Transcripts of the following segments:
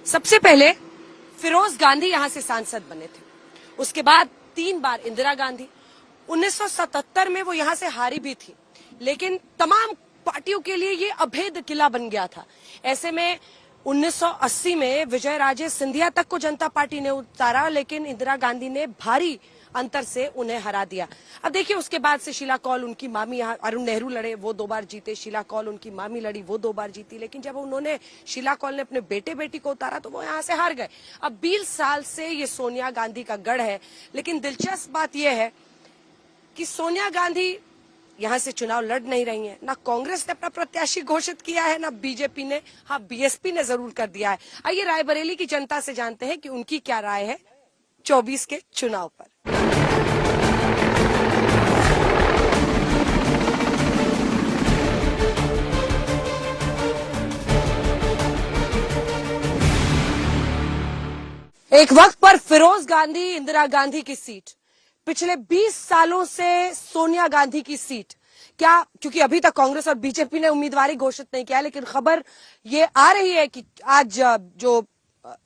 सबसे पहले फिरोज गांधी यहां से सांसद बने थे, उसके बाद 3 बार इंदिरा गांधी। 1977 में वो यहां से हारी भी थी, लेकिन तमाम पार्टियों के लिए ये अभेद किला बन गया था। ऐसे में 1980 में विजय राजे सिंधिया तक को जनता पार्टी ने उतारा, लेकिन इंदिरा गांधी ने भारी अंतर से उन्हें हरा दिया। अब देखिए, उसके बाद से शीला कौल उनकी मामी, यहाँ अरुण नेहरू लड़े, वो 2 बार जीते। शीला कौल उनकी मामी लड़ी, वो 2 बार जीती। लेकिन जब उन्होंने, शीला कौल ने अपने बेटे बेटी को उतारा तो वो यहाँ से हार गए। अब 20 साल से ये सोनिया गांधी का गढ़ है। लेकिन दिलचस्प बात यह है कि सोनिया गांधी यहां से चुनाव लड़ नहीं रही हैं। ना कांग्रेस ने अपना प्रत्याशी घोषित किया है, ना बीजेपी ने। हाँ, बीएसपी ने जरूर कर दिया है। आइए रायबरेली की जनता से जानते हैं कि उनकी क्या राय है 24 के चुनाव पर। एक वक्त पर फिरोज गांधी, इंदिरा गांधी की सीट, पिछले 20 सालों से सोनिया गांधी की सीट। क्या, क्योंकि अभी तक कांग्रेस और बीजेपी ने उम्मीदवारी घोषित नहीं किया, लेकिन खबर ये आ रही है कि आज जो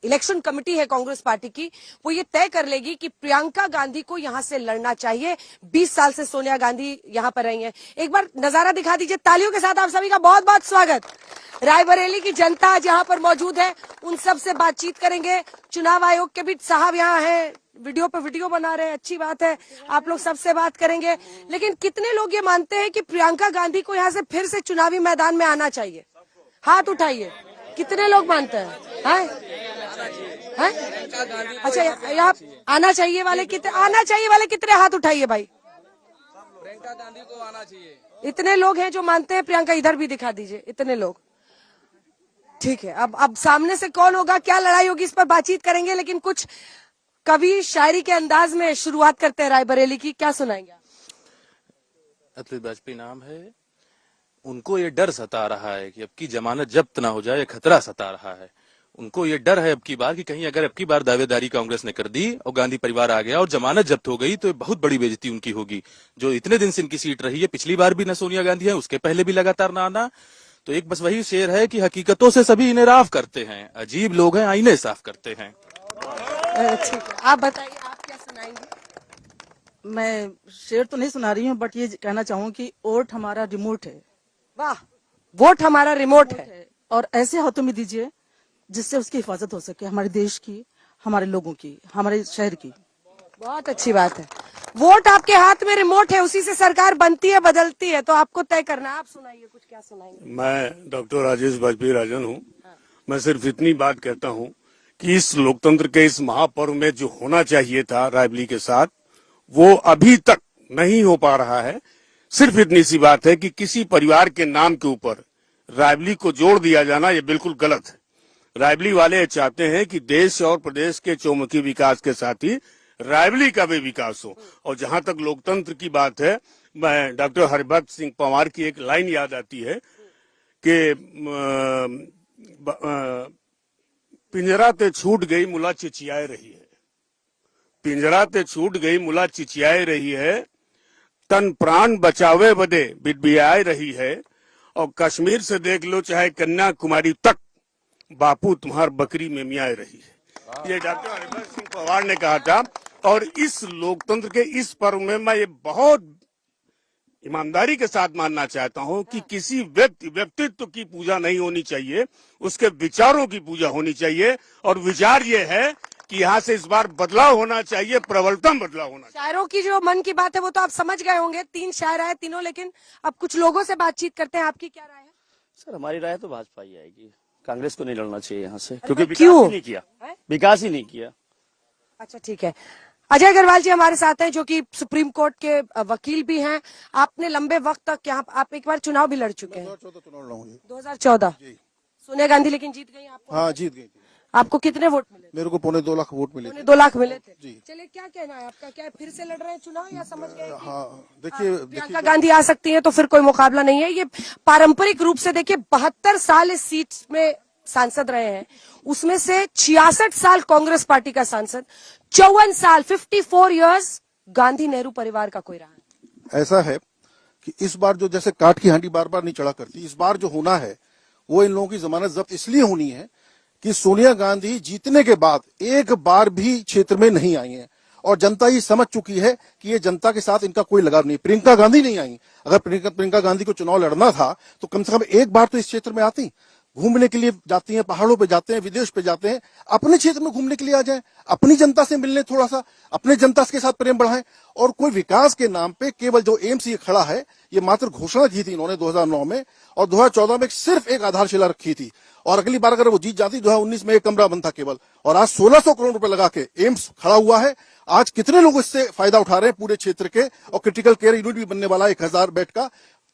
इलेक्शन कमेटी है कांग्रेस पार्टी की, वो ये तय कर लेगी कि प्रियंका गांधी को यहां से लड़ना चाहिए। 20 साल से सोनिया गांधी यहां पर रही हैं। एक बार नजारा दिखा दीजिए तालियों के साथ। आप सभी का बहुत बहुत स्वागत। रायबरेली की जनता आज यहाँ पर मौजूद है, उन सब से बातचीत करेंगे। चुनाव आयोग के भी साहब यहाँ हैं, वीडियो पे वीडियो बना रहे हैं, अच्छी बात है। आप लोग सबसे बात करेंगे। लेकिन कितने लोग ये मानते हैं कि प्रियंका गांधी को यहाँ से फिर से चुनावी मैदान में आना चाहिए? हाथ उठाइए, कितने लोग मानते हैं? अच्छा, यहाँ आना चाहिए वाले कितने, हाथ उठाइए भाई। प्रियंका गांधी को आना चाहिए। इतने लोग हैं जो मानते हैं प्रियंका, इधर भी दिखा दीजिए, इतने लोग। ठीक है, अब सामने से कौन होगा, क्या लड़ाई होगी, इस पर बातचीत करेंगे। लेकिन कुछ कवि शायरी के अंदाज में शुरुआत करते हैं रायबरेली की। क्या सुनाएंगे? अतुल वाजपेयी नाम है। उनको ये डर सता रहा है कि अब की जमानत जब्त ना हो जाए, खतरा सता रहा है। उनको ये डर है अब की बार कि कहीं अगर अब की बार दावेदारी कांग्रेस ने कर दी और गांधी परिवार आ गया और जमानत जब्त हो गई तो बहुत बड़ी बेइज्जती उनकी होगी। जो इतने दिन से इनकी सीट रही है, पिछली बार भी न सोनिया गांधी है, उसके पहले भी लगातार ना आना। तो एक बस वही शेर है कि हकीकतों से सभी इन्हें राफ करते हैं, अजीब लोग हैं, आईने साफ करते हैं। ठीक है, आप बताइए, आप क्या सुनाएंगे? मैं शेर तो नहीं सुना रही हूँ, बट ये कहना चाहूँ कि वोट हमारा रिमोट है। वाह, वोट हमारा रिमोट है। और ऐसे हाथों में दीजिए जिससे उसकी हिफाजत हो सके, हमारे देश की, हमारे लोगों की, हमारे शहर की। बहुत अच्छी बात है। वोट आपके हाथ में रिमोट है, उसी से सरकार बनती है, बदलती है, तो आपको तय करना है। आप सुनाइए कुछ, क्या सुनाएंगे? मैं डॉक्टर राजेश वाजपेयी राजन हूँ। मैं सिर्फ इतनी बात कहता हूँ कि इस लोकतंत्र के इस महापर्व में जो होना चाहिए था रायबरेली के साथ, वो अभी तक नहीं हो पा रहा है। सिर्फ इतनी सी बात है कि किसी परिवार के नाम के ऊपर रायबरेली को जोड़ दिया जाना ये बिल्कुल गलत है। रायबरेली वाले चाहते हैं कि देश और प्रदेश के चौमुखी विकास के साथ ही रायबरेली का भी विकास हो। और जहां तक लोकतंत्र की बात है, मैं डॉक्टर हरिभक्त सिंह पंवार की एक लाइन याद आती है कि पिंजरा ते छूट गई मुला चिचियाए रही है, पिंजरा ते छूट गई मुला चिचियाए रही है, तन प्राण बचावे बदे बिडबियाए रही है। और कश्मीर से देख लो चाहे कन्याकुमारी तक, बापू तुम्हार बकरी में मियाए रही है। ये डॉक्टर हरिभक्त सिंह पंवार ने कहा था। और इस लोकतंत्र के इस पर्व में मैं ये बहुत ईमानदारी के साथ मानना चाहता हूं कि किसी व्यक्तित्व की पूजा नहीं होनी चाहिए, उसके विचारों की पूजा होनी चाहिए। और विचार ये है कि यहाँ से इस बार बदलाव होना चाहिए, प्रबलतम बदलाव होना चाहिए। शायरों की जो मन की बात है वो तो आप समझ गए होंगे। 3 शायर आए, तीनों। लेकिन अब कुछ लोगों से बातचीत करते हैं, आपकी क्या राय है? सर, हमारी राय तो भाजपा ही आएगी। कांग्रेस को नहीं लड़ना चाहिए यहाँ से, क्योंकि विकास क्यों? ही नहीं किया, विकास ही नहीं किया। अच्छा, ठीक है। अजय अग्रवाल जी हमारे साथ हैं, जो कि सुप्रीम कोर्ट के वकील भी हैं। आपने लंबे वक्त तक यहाँ, आप एक बार चुनाव भी लड़ चुके हैं। 2014 चुनाव लड़ा हूँ। 2014 सोनिया गांधी लेकिन जीत गई आपको? हाँ, जीत गई थी। आपको कितने वोट मिले? मेरे को 2.25 लाख वोट मिले थे। 2 लाख मिले थे जी। चलिए, क्या कहना है आपका? क्या फिर से लड़ रहे हैं चुनाव, या समझ गए कि हाँ, देखिए प्रियंका गांधी आ सकती है तो फिर कोई मुकाबला नहीं है? ये पारंपरिक रूप से देखिए 72 साल इस सीट में सांसद रहे हैं, उसमें से 66 साल कांग्रेस पार्टी का सांसद, 54 साल 54 इयर्स गांधी नेहरू परिवार का कोई रहा है। ऐसा है कि इस बार जो जैसे काठ की हांडी बार बार नहीं चढ़ा करती, इस बार जो होना है वो इन लोगों की जमानत जब्त इसलिए होनी है कि सोनिया गांधी जीतने के बाद एक बार भी क्षेत्र में नहीं आई हैं और जनता ये समझ चुकी है कि ये जनता के साथ इनका कोई लगाव नहीं। प्रियंका गांधी नहीं आई। अगर प्रियंका गांधी को चुनाव लड़ना था तो कम से कम एक बार तो इस क्षेत्र में आती। घूमने के लिए जाती हैं, पहाड़ों पे जाते हैं, विदेश पे जाते हैं, अपने क्षेत्र में घूमने के लिए आ जाएं, अपनी जनता से मिलने, थोड़ा सा अपने जनता के साथ प्रेम बढ़ाएं। और कोई विकास के नाम पे केवल जो एम्स ये खड़ा है, ये मात्र घोषणा की थी इन्होंने 2009 में और 2014 में सिर्फ एक आधारशिला रखी थी। और अगली बार अगर वो जीत जाती 2019 में एक कमरा बंद था केवल, और आज 1600 करोड़ रुपए लगा के एम्स खड़ा हुआ है। आज कितने लोग इससे फायदा उठा रहे हैं पूरे क्षेत्र के, और क्रिटिकल केयर यूनिट भी बनने वाला है 1000 बेड का।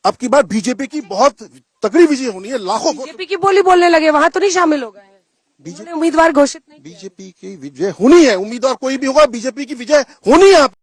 अब की बार बीजेपी की बहुत तगड़ी विजय होनी है, लाखों बीजेपी की बोली बोलने लगे, वहां तो नहीं शामिल हो गए हैं, उन्होंने उम्मीदवार घोषित नहीं किया। बीजेपी की विजय होनी है। उम्मीदवार कोई भी होगा, बीजेपी की विजय होनी है।